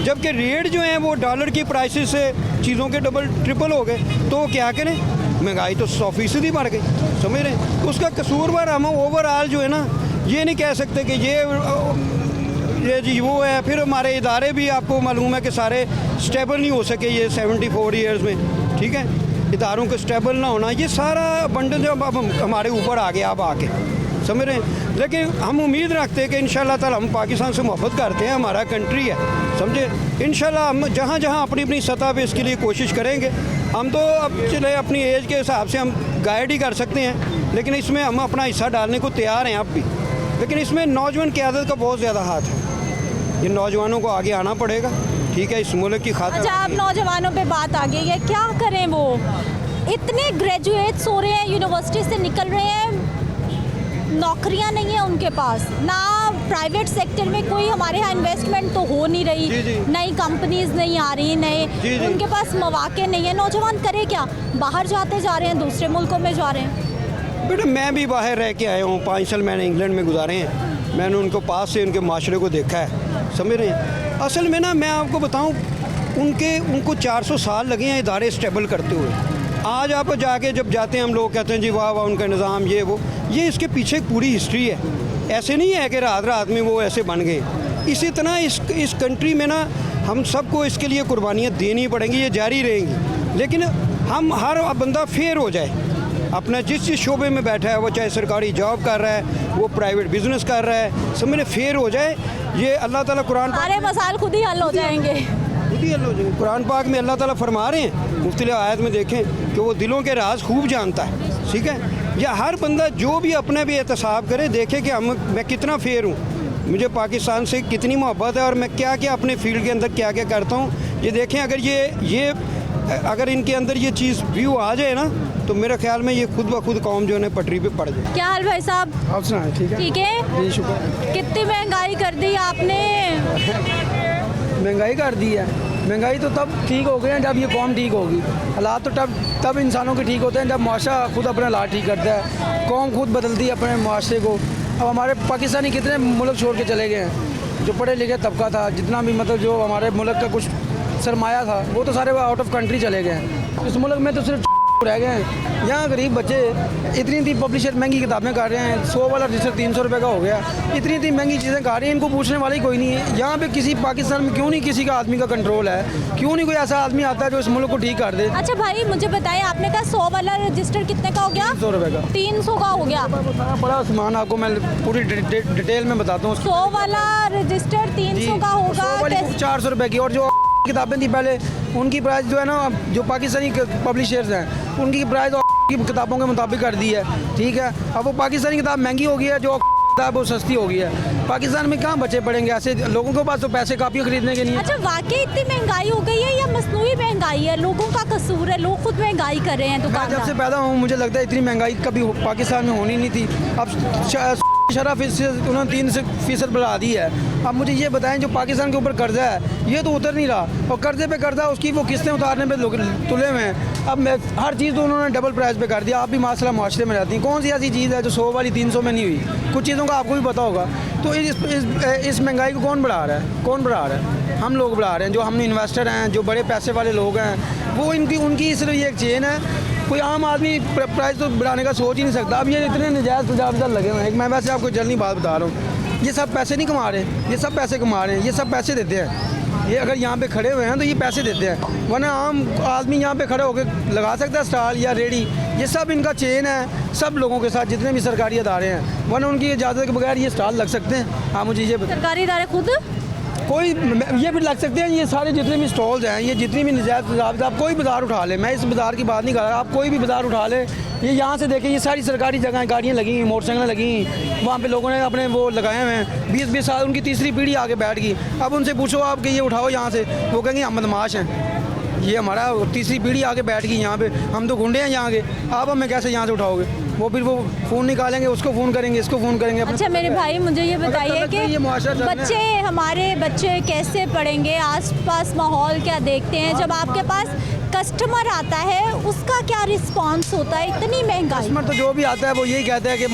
जबकि रेट जो हैं वो डॉलर की प्राइसेस से चीज़ों के डबल ट्रिपल हो गए, तो क्या करें, महंगाई तो 100% बढ़ गई, समझ रहे हैं। तो उसका कसूरवार हम ओवरऑल जो है ना ये नहीं कह सकते कि ये जी वो है। फिर हमारे इदारे भी आपको मालूम है कि सारे स्टेबल नहीं हो सके ये 74 ईयर्स में, ठीक है, इदारों को स्टेबल ना होना, ये सारा बंडल जब अब हमारे ऊपर आ गया अब आके, समझ रहे हैं। लेकिन हम उम्मीद रखते हैं कि इंशाल्लाह ताला हम पाकिस्तान से मोहब्बत करते हैं, हमारा कंट्री है, समझे। इंशाल्लाह हम जहाँ जहाँ अपनी अपनी सतह पे इसके लिए कोशिश करेंगे। हम तो अब चले अपनी एज के हिसाब से हम गाइड ही कर सकते हैं, लेकिन इसमें हम अपना हिस्सा डालने को तैयार हैं अब भी। लेकिन इसमें नौजवान क़यादत का बहुत ज़्यादा हाथ है, ये नौजवानों को आगे आना पड़ेगा, ठीक है, इस मुल्क की खातिर। अच्छा, आप नौजवानों पे बात आ गई है, क्या करें? वो इतने ग्रेजुएट्स हो रहे हैं, यूनिवर्सिटी से निकल रहे हैं, नौकरियां नहीं है उनके पास, ना प्राइवेट सेक्टर में कोई हमारे यहाँ इन्वेस्टमेंट तो हो नहीं रही, नई कंपनीज नहीं आ रही, नए उनके पास मौके नहीं है, नौजवान करे क्या? बाहर जाते जा रहे हैं, दूसरे मुल्कों में जा रहे हैं। बेटा मैं भी बाहर रह के आया हूँ, 5 साल मैंने इंग्लैंड में गुजारे हैं, मैंने उनको पास से उनके माशरे को देखा है, समझ रहे हैं। असल में ना मैं आपको बताऊँ, उनको 400 साल लगे हैं इदारे स्टेबल करते हुए। आज आप जाके जब जाते हैं हम लोग कहते हैं जी वाह वाह उनका निज़ाम ये वो, ये इसके पीछे एक पूरी हिस्ट्री है। ऐसे नहीं है कि रात रात में वो ऐसे बन गए। इसी तरह इस कंट्री में ना हम सबको इसके लिए कुर्बानियाँ देनी पड़ेंगी, ये जारी रहेंगी। लेकिन हम हर बंदा फेयर हो जाए, अपना जिस शोबे में बैठा है, वो चाहे सरकारी जॉब कर रहा है, वो प्राइवेट बिजनेस कर रहा है, सब में फेयर हो जाए। ये अल्लाह ताला कुरान सारे मसाइल खुद ही हल हो जाएंगे, खुद ही हल हो जाएंगे। कुरान पाक में अल्लाह ताला फरमा रहे हैं, मुख्तलिफ आयत में देखें कि वो दिलों के राज खूब जानता है, ठीक है। या हर बंदा जो भी अपना भी एहतसाब करे, देखे कि मैं कितना फेयर हूँ, मुझे पाकिस्तान से कितनी मोहब्बत है और मैं क्या क्या अपने फील्ड के अंदर क्या क्या करता हूँ। ये देखें, अगर इनके अंदर ये चीज़ व्यू आ जाए ना, तो मेरे ख्याल में ये खुद ब खुद कौम जो है पटरी पे पड़ जाए। क्या हाल भाई साहब? आप सुनाएं। ठीक है, ठीक है जी शुक्र। कितनी महंगाई कर दी आपने? महंगाई कर दी है, महंगाई तो तब ठीक हो गई है जब ये कौम ठीक होगी। हालात तो तब इंसानों के ठीक होते हैं जब मुआशरा खुद अपना हालात ठीक करता है, कौम खुद बदलती है अपने मुआशरे को। अब हमारे पाकिस्तानी कितने मुल्क छोड़ के चले गए हैं, जो पढ़े लिखे तबका था, जितना भी मतलब जो हमारे मुल्क का कुछ सरमाया था, वो तो सारे आउट ऑफ कंट्री चले गए हैं। इस मुल्क में तो सिर्फ रह गए हैं। यहाँ गरीब बच्चे इतनी पब्लिशर महंगी किताबें कर रहे हैं, 100 वाला रजिस्टर 300 रुपये का हो गया, इतनी महंगी चीज़ें कर रही हैं, इनको पूछने वाला ही कोई नहीं है। यहाँ पे किसी पाकिस्तान में क्यों नहीं किसी का आदमी का कंट्रोल है, क्यों नहीं कोई ऐसा आदमी आता है जो इस मुल्क को ठीक कर दे। अच्छा भाई मुझे बताइए, आपने कहा 100 वाला रजिस्टर कितने का हो गया? 300 रुपये का। 300 का हो गया, बड़ा सामान आपको मैं पूरी डिटेल में बताता हूँ। 100 वाला रजिस्टर 300 का होगा, 400 रुपये की। और जो किताबें थी पहले, उनकी प्राइस जो है ना, जो पाकिस्तानी पब्लिशर्स हैं उनकी प्राइस की किताबों के मुताबिक कर दी है, ठीक है। अब वो पाकिस्तानी किताब महंगी हो गई है, जो वो सस्ती हो गई है। पाकिस्तान में कहाँ बच्चे पढ़ेंगे ऐसे लोगों के पास तो पैसे कापियाँ खरीदने के लिए। अच्छा, वाकई इतनी महंगाई हो गई है या मसनूई महंगाई है? लोगों का कसूर है, लोग खुद महंगाई कर रहे हैं? मैं जब से दुकानदार पैदा हूँ मुझे लगता है इतनी महंगाई कभी पाकिस्तान में होनी नहीं थी। अब शराब उन्होंने 3% बढ़ा दी है। अब मुझे ये बताएं, जो पाकिस्तान के ऊपर कर्जा है ये तो उतर नहीं रहा, और कर्जे पे कर्जा उसकी वो किस्तें उतारने पे लोग तुले हुए हैं। अब मैं हर चीज़ तो उन्होंने डबल प्राइस पे कर दिया। आप भी माशा माशरे में रहती हैं, कौन सी ऐसी चीज़ है जो 100 वाली 300 में नहीं हुई? कुछ चीज़ों का आपको भी पता होगा। तो इस महंगाई को कौन बढ़ा रहा है? कौन बढ़ा रहा है? हम लोग बढ़ा रहे हैं, जो हम इन्वेस्टर हैं, जो बड़े पैसे वाले लोग हैं, वो उनकी सिर्फ ये एक चेन है। कोई आम आदमी प्राइस तो बढ़ाने का सोच ही नहीं सकता। अब ये इतने नजायज़ तजावज़ लगे हुए हैं। मैं वैसे आपको जल्दी बात बता रहा हूँ, ये सब पैसे नहीं कमा रहे, ये सब पैसे कमा रहे हैं, ये सब पैसे देते हैं। ये अगर यहाँ पे खड़े हुए हैं तो ये पैसे देते हैं, वरना आम आदमी यहाँ पे खड़े होकर लगा सकता है स्टॉल या रेडी। ये सब इनका चेन है सब लोगों के साथ, जितने भी सरकारी अदारे हैं, वरना उनकी इजाज़त के बगैर ये स्टॉल लग सकते हैं? हाँ, मुझे ये सरकारी इदारे खुद कोई ये भी लग सकते हैं। ये सारे जितने भी स्टॉल्स हैं, ये जितनी भी निजात, आप कोई बाज़ार उठा ले, मैं इस बाज़ार की बात नहीं कर रहा, आप कोई भी बाज़ार उठा ले, ये यहाँ से देखें, ये सारी सरकारी जगह गाड़ियाँ लगी हुई, मोटरसाइकिलें लगी हुई, वहाँ पे लोगों ने अपने वो लगाए हुए हैं। 20-20 साल उनकी तीसरी पीढ़ी आगे बैठ गई। अब उनसे पूछो आप कि ये उठाओ यहाँ से, वो कहेंगे हम बदमाश हैं, ये हमारा तीसरी पीढ़ी आगे बैठ गई यहाँ पे, हम तो गुंडे हैं यहाँ के, आप हमें कैसे यहाँ से उठाओगे? वो फिर वो फ़ोन निकालेंगे, उसको फ़ोन करेंगे, इसको फ़ोन करेंगे। अच्छा मेरे भाई, मुझे ये बताइए कि ये मुआशरा चल रहा है। बच्चे, हमारे बच्चे कैसे पढ़ेंगे? आसपास माहौल क्या देखते हैं? जब आपके पास कस्टमर आता है उसका क्या रिस्पांस होता है? इतनी महंगाई। कस्टमर तो जो भी आता है वो यही कहता है कि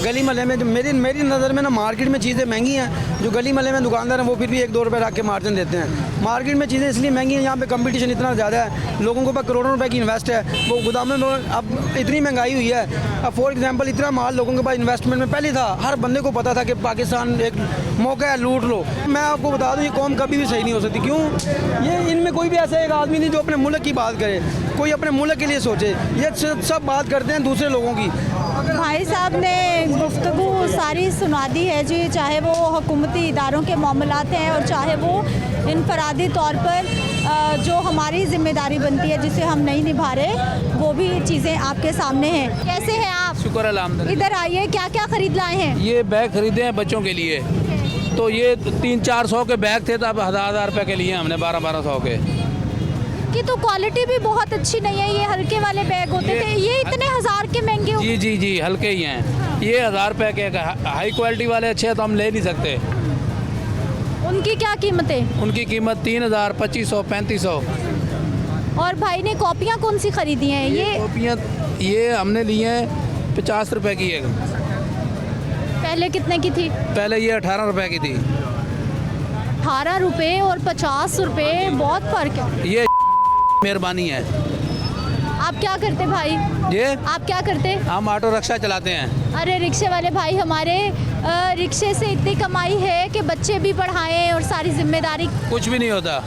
गली महल्ले में, जो मेरी नज़र में ना, मार्केट में चीज़ें महंगी हैं। जो गली महल्ले में दुकानदार हैं वो फिर भी 1-2 रुपये रख के मार्जिन देते हैं। मार्केट में चीज़ें इसलिए महंगी हैं, यहाँ पे कंपटीशन इतना ज़्यादा है, लोगों के पास करोड़ों रुपए की इन्वेस्ट है, वो गोदामों में अब इतनी महंगाई हुई है। अब फॉर एग्जांपल इतना माल लोगों के पास इन्वेस्टमेंट में पहले था, हर बंदे को पता था कि पाकिस्तान एक मौका है, लूट लो। मैं आपको बता दूं, ये कौम कभी भी सही नहीं हो सकती। क्यों? ये इनमें कोई भी ऐसा एक आदमी नहीं जो अपने मुल्क की बात करे, कोई अपने मुल्क के लिए सोचे। ये सब बात करते हैं दूसरे लोगों की। भाई साहब ने गुफ्तगू सारी सुना दी है जी, चाहे वो हुकूमती इदारों के मामलात हैं और चाहे वो इनफरादी तौर पर जो हमारी ज़िम्मेदारी बनती है जिसे हम नहीं निभा रहे, वो भी चीज़ें आपके सामने हैं। कैसे हैं आप? शुक्र अल्हम्दुलिल्लाह। इधर आइए, क्या क्या ख़रीद लाए हैं? ये बैग खरीदे हैं बच्चों के लिए, तो ये 300-400 के बैग थे, तो अब 1000 रुपये के लिए हमने 1200 के। कि तो क्वालिटी भी बहुत अच्छी नहीं है, ये हल्के वाले बैग होते थे, ये इतने 1000 के महंगे हो? जी जी जी, हल्के ही हैं ये, 1000 रुपये के। हाई क्वालिटी वाले अच्छे हैं तो हम ले नहीं सकते। उनकी क्या कीमतें? उनकी कीमत 3000, 2500, 3500। और भाई ने कॉपियाँ कौन सी खरीदी हैं? ये कॉपियाँ ये हमने ली हैं 50 रुपये की है। पहले कितने की थी? पहले ये 18 रुपये की थी। 18 रुपये और 50 रुपये, बहुत फ़र्क है। ये मेहरबानी है। आप क्या करते भाई? ये आप क्या करते? हम ऑटो रिक्शा चलाते हैं। अरे रिक्शे वाले भाई, हमारे रिक्शे से इतनी कमाई है कि बच्चे भी पढ़ाएं और सारी जिम्मेदारी। कुछ भी नहीं होता,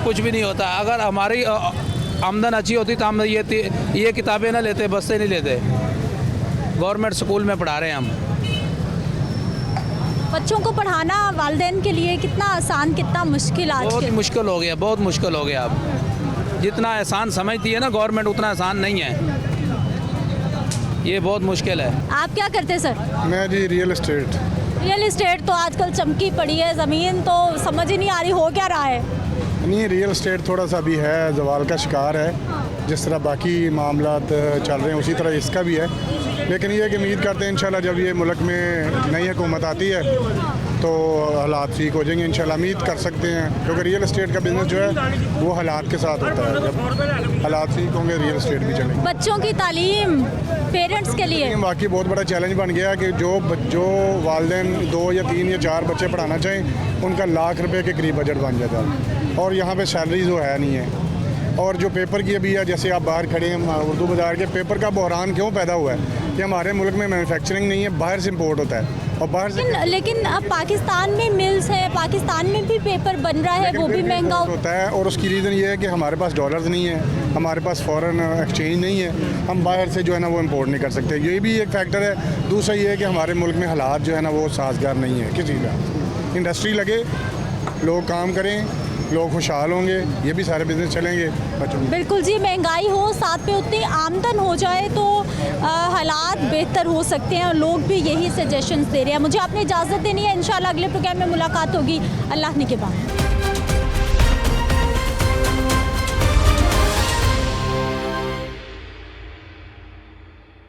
कुछ भी नहीं होता। अगर हमारी आमदन अच्छी होती तो हम ये किताबें ना लेते, बस्ते नहीं लेते। गवर्नमेंट स्कूल में पढ़ा रहे हैं हम। बच्चों को पढ़ाना वालिदैन के लिए कितना आसान, कितना मुश्किल आज बहुत मुश्किल हो गया, बहुत मुश्किल हो गया। अब जितना आसान समझती है ना गवर्नमेंट, उतना आसान नहीं है, ये बहुत मुश्किल है। आप क्या करते सर? मैं जी रियल एस्टेट। रियल एस्टेट तो आजकल चमकी पड़ी है, ज़मीन तो समझ ही नहीं आ रही हो क्या रहा है। नहीं, रियल एस्टेट थोड़ा सा भी है, जवाल का शिकार है। जिस तरह बाकी मामलात चल रहे हैं उसी तरह इसका भी है, लेकिन ये कि उम्मीद करते हैं इंशाल्लाह जब ये मुल्क में नई हुकूमत आती है तो हालात ठीक हो जाएंगे इंशाल्लाह, उम्मीद कर सकते हैं। क्योंकि रियल एस्टेट का बिज़नेस जो है वो हालात के साथ होता है, जब हालात ठीक होंगे रियल एस्टेट भी चलेंगे। बच्चों की तालीम पेरेंट्स के लिए वाकई बहुत बड़ा चैलेंज बन गया कि जो वालिदैन 2 या 3 या 4 बच्चे पढ़ाना चाहें, उनका लाख रुपए के करीब बजट बन जाता है, और यहाँ पे सैलरीज वो है नहीं है। और जो पेपर की अभी है, जैसे आप बाहर खड़े हैं उर्दू बाज़ार के, पेपर का बहरान क्यों पैदा हुआ है कि हमारे मुल्क में मैन्युफैक्चरिंग नहीं है, बाहर से इम्पोर्ट होता है। और बाहर से लेकिन अब पाकिस्तान में मिल्स है, पाकिस्तान में भी पेपर बन रहा है, वो भी महंगा होता है। और उसकी रीज़न ये है कि हमारे पास डॉलर्स नहीं है, हमारे पास फॉरेन एक्सचेंज नहीं है, हम बाहर से जो है ना वो इम्पोर्ट नहीं कर सकते। ये भी एक फैक्टर है। दूसरा ये है कि हमारे मुल्क में हालात जो है ना वो साजगार नहीं है किसी का। इंडस्ट्री लगे, लोग काम करें, लोग खुशहाल होंगे, ये भी सारे बिजनेस चलेंगे बच्चों। बिल्कुल जी, महंगाई हो साथ में उतनी आमदन हो जाए तो हालात बेहतर हो सकते हैं और लोग भी यही सजेशंस दे रहे हैं। मुझे आपने इजाज़त देनी है, इंशाल्लाह अगले प्रोग्राम में मुलाकात होगी। अल्लाह निगहबान।